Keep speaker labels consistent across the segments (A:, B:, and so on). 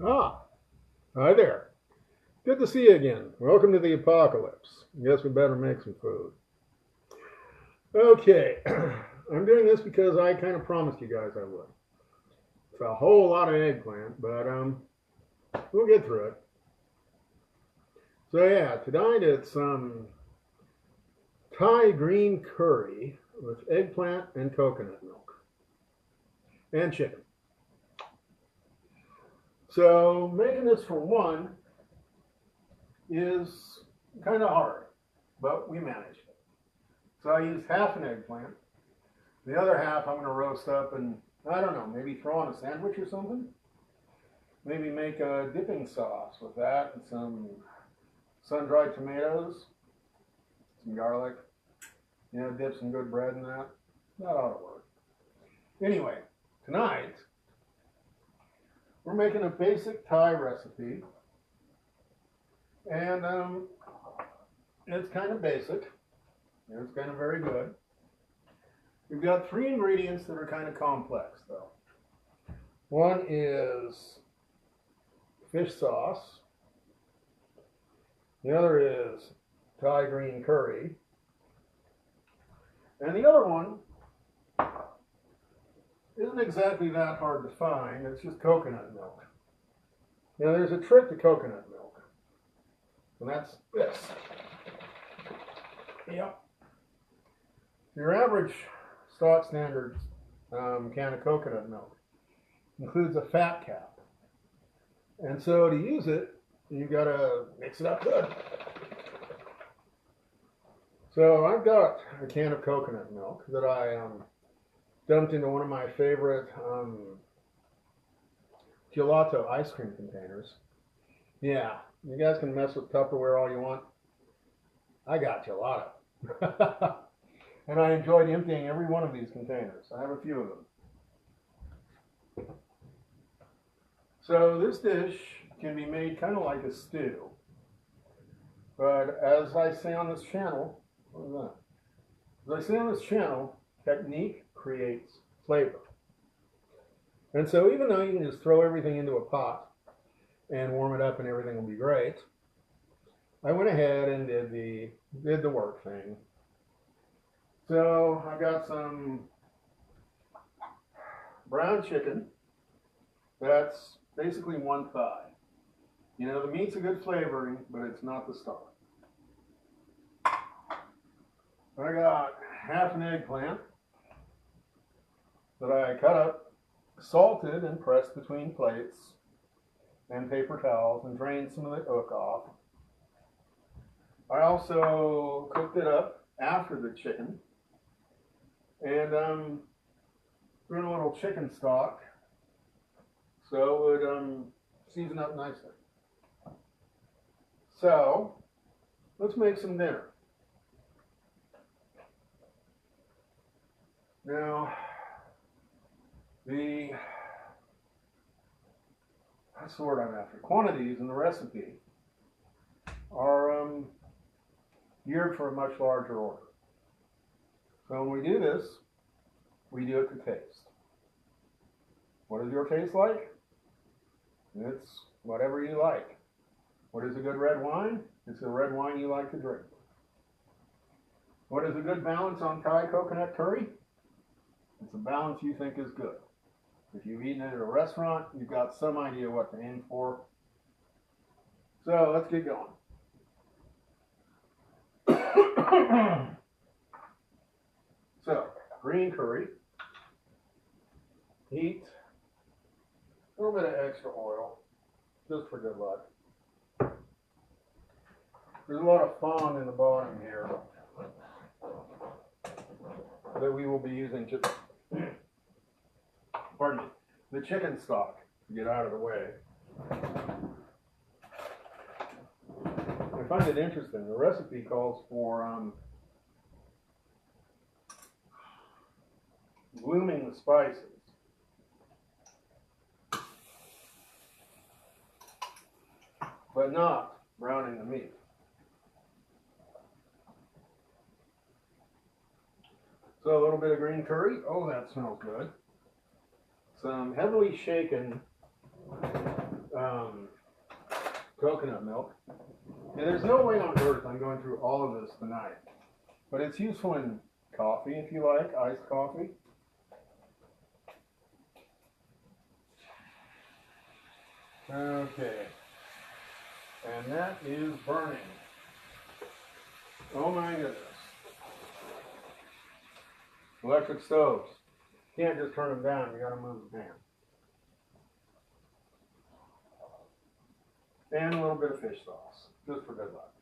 A: Ah, hi there. Good to see you again. Welcome to the apocalypse. Guess we better make some food. Okay, I'm doing this because I kind of promised you guys I would. It's a whole lot of eggplant, but we'll get through it. So yeah, tonight it's Thai green curry with eggplant and coconut milk and chicken. So making this for one is kind of hard, but we managed it. So I used half an eggplant. The other half I'm going to roast up and, I don't know, maybe throw on a sandwich or something. Maybe make a dipping sauce with that and some sun-dried tomatoes, some garlic. Dip some good bread in that. That ought to work. Anyway, tonight we're making a basic Thai recipe. And it's kind of basic. It's kind of very good. We've got three ingredients that are kind of complex, though. One is fish sauce. The other is Thai green curry. And the other one isn't exactly that hard to find. It's just coconut milk. Now, there's a trick to coconut milk, and that's this. Yep. Your average stock standard can of coconut milk includes a fat cap. And so to use it, you've got to mix it up good. So I've got a can of coconut milk that I dumped into one of my favorite gelato ice cream containers. Yeah, you guys can mess with Tupperware all you want. I got gelato. And I enjoyed emptying every one of these containers. I have a few of them. So this dish can be made kind of like a stew. But as I say on this channel, what is that? As I say on this channel, technique creates flavor. And so even though you can just throw everything into a pot and warm it up and everything will be great, I went ahead and did the work thing. So I got some brown chicken. That's basically one thigh. The meat's a good flavoring, but it's not the star. I got half an eggplant that I cut up, salted and pressed between plates and paper towels and drained some of the yolk off. I also cooked it up after the chicken and threw in a little chicken stock so it would season up nicely. So let's make some dinner. Now, that's the word I'm after. Quantities in the recipe are geared for a much larger order. So when we do this, we do it to taste. What is your taste like? It's whatever you like. What is a good red wine? It's a red wine you like to drink. What is a good balance on Thai coconut curry? It's a balance you think is good. If you've eaten it at a restaurant, you've got some idea what to aim for. So let's get going. So, green curry. Heat. A little bit of extra oil, just for good luck. There's a lot of fond in the bottom here that we will be using to, pardon me, the chicken stock to get out of the way. I find it interesting. The recipe calls for blooming the spices. But not browning the meat. So a little bit of green curry. Oh, that smells good. Some heavily shaken coconut milk. And there's no way on earth I'm going through all of this tonight. But it's useful in coffee, if you like, iced coffee. Okay. And that is burning. Oh my goodness. Electric stoves. Can't just turn them down, you gotta move the pan. And a little bit of fish sauce, just for good luck.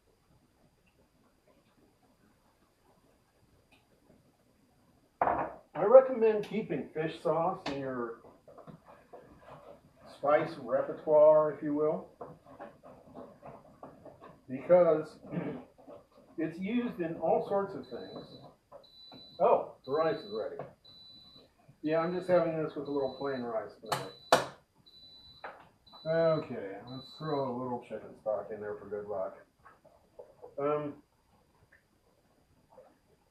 A: I recommend keeping fish sauce in your spice repertoire, if you will, because it's used in all sorts of things. Oh, the rice is ready. Yeah, I'm just having this with a little plain rice tonight. Okay, let's throw a little chicken stock in there for good luck.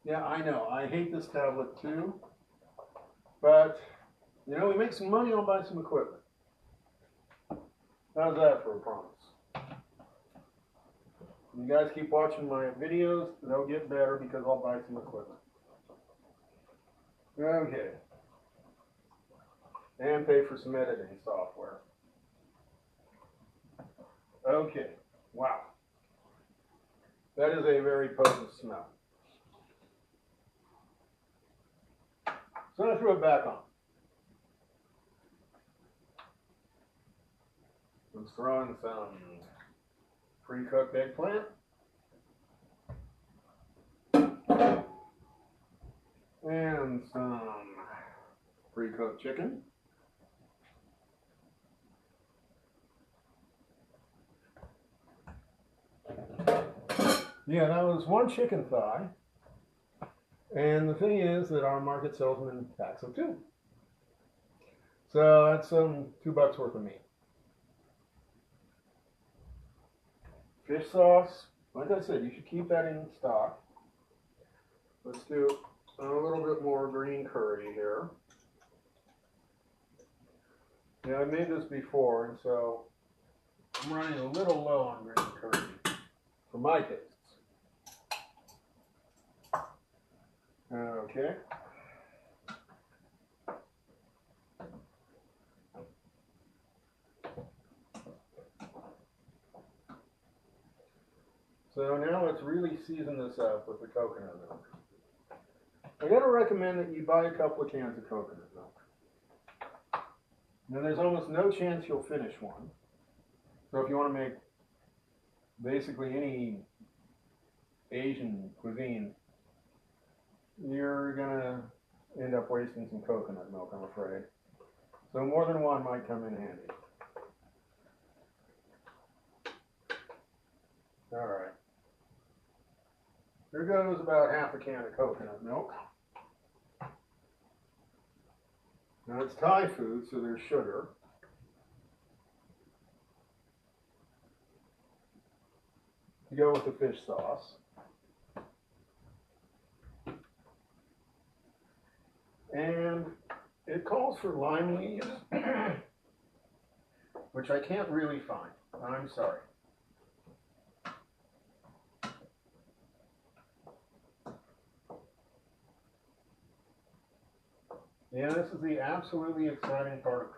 A: Yeah, I know, I hate this tablet too, but, you know, we make some money, I'll buy some equipment. How's that for a promise? You guys keep watching my videos, they'll get better because I'll buy some equipment. Okay. And pay for some editing software. Okay. Wow. That is a very potent smell. So I threw it back on. Let's throw in some pre-cooked eggplant. And some pre-cooked chicken. Yeah, that was one chicken thigh. And the thing is that our market sells them in packs of 2. So that's $2 worth of meat. Fish sauce, like I said, you should keep that in stock. Let's do a little bit more green curry here. Yeah, I made this before, and so I'm running a little low on green curry for my tastes. Okay. So now let's really season this up with the coconut milk. I gotta recommend that you buy a couple of cans of coconut milk. Now there's almost no chance you'll finish one. So if you want to make basically any Asian cuisine, you're gonna end up wasting some coconut milk, I'm afraid. So more than one might come in handy. Alright. Here goes about half a can of coconut milk. Now it's Thai food, so there's sugar. To go with the fish sauce. And it calls for lime leaves, which I can't really find. I'm sorry. Yeah, this is the absolutely exciting part of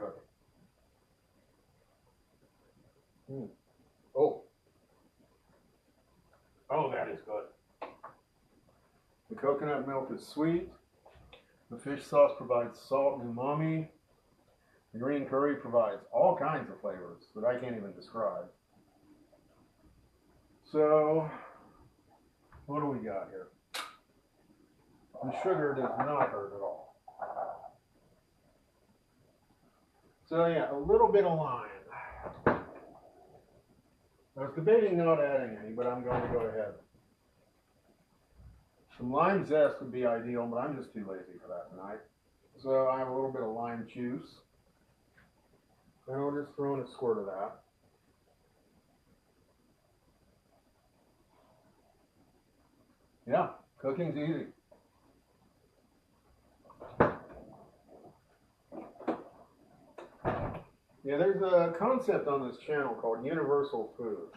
A: cooking. Oh. Oh, that is good. The coconut milk is sweet. The fish sauce provides salt and umami. The green curry provides all kinds of flavors that I can't even describe. So, what do we got here? The sugar does not hurt at all. So yeah, a little bit of lime. I was debating not adding any, but I'm going to go ahead. Some lime zest would be ideal, but I'm just too lazy for that tonight. So I have a little bit of lime juice. And I'll just throw in a squirt of that. Yeah, cooking's easy. Yeah, there's a concept on this channel called universal food.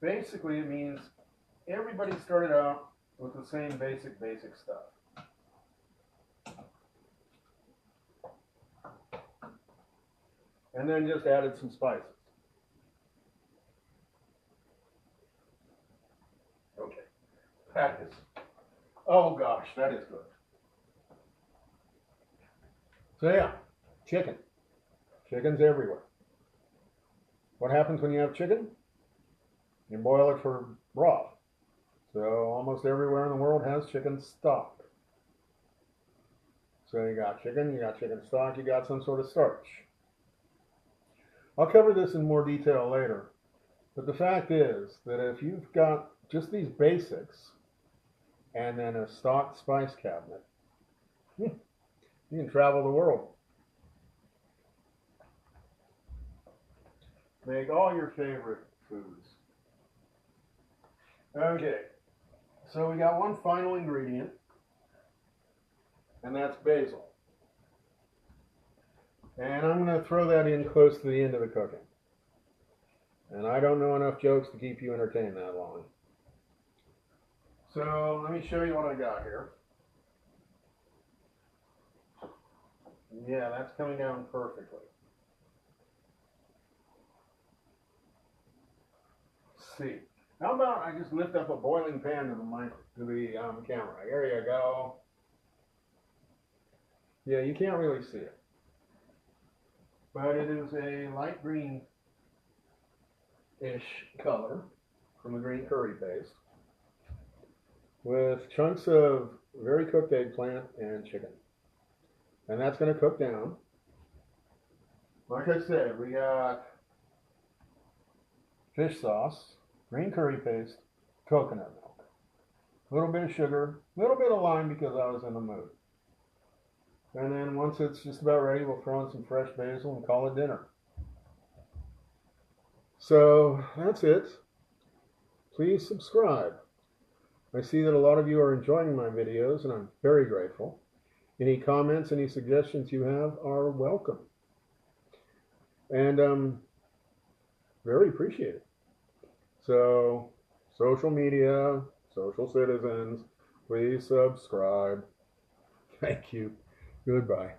A: Basically, it means everybody started out with the same basic stuff. And then just added some spices. Okay. That is, oh gosh, that is good. So yeah, chicken. Chicken's everywhere. What happens when you have chicken? You boil it for broth. So almost everywhere in the world has chicken stock. So you got chicken stock, you got some sort of starch. I'll cover this in more detail later. But the fact is that if you've got just these basics and then a stocked spice cabinet, you can travel the world. Make all your favorite foods. Okay, so we got one final ingredient, and that's basil. And I'm going to throw that in close to the end of the cooking. And I don't know enough jokes to keep you entertained that long. So let me show you what I got here. Yeah, that's coming down perfectly. Let's see. How about I just lift up a boiling pan to the camera? Here you go. Yeah, you can't really see it. But it is a light green-ish color from the green curry paste with chunks of very cooked eggplant and chicken. And that's going to cook down. Like I said, we got fish sauce, green curry paste, coconut milk, a little bit of sugar, a little bit of lime because I was in the mood. And then once it's just about ready, we'll throw in some fresh basil and call it dinner. So that's it. Please subscribe. I see that a lot of you are enjoying my videos, and I'm very grateful. Any comments, any suggestions you have are welcome. And very appreciated. So, social media, social citizens, please subscribe. Thank you. Goodbye.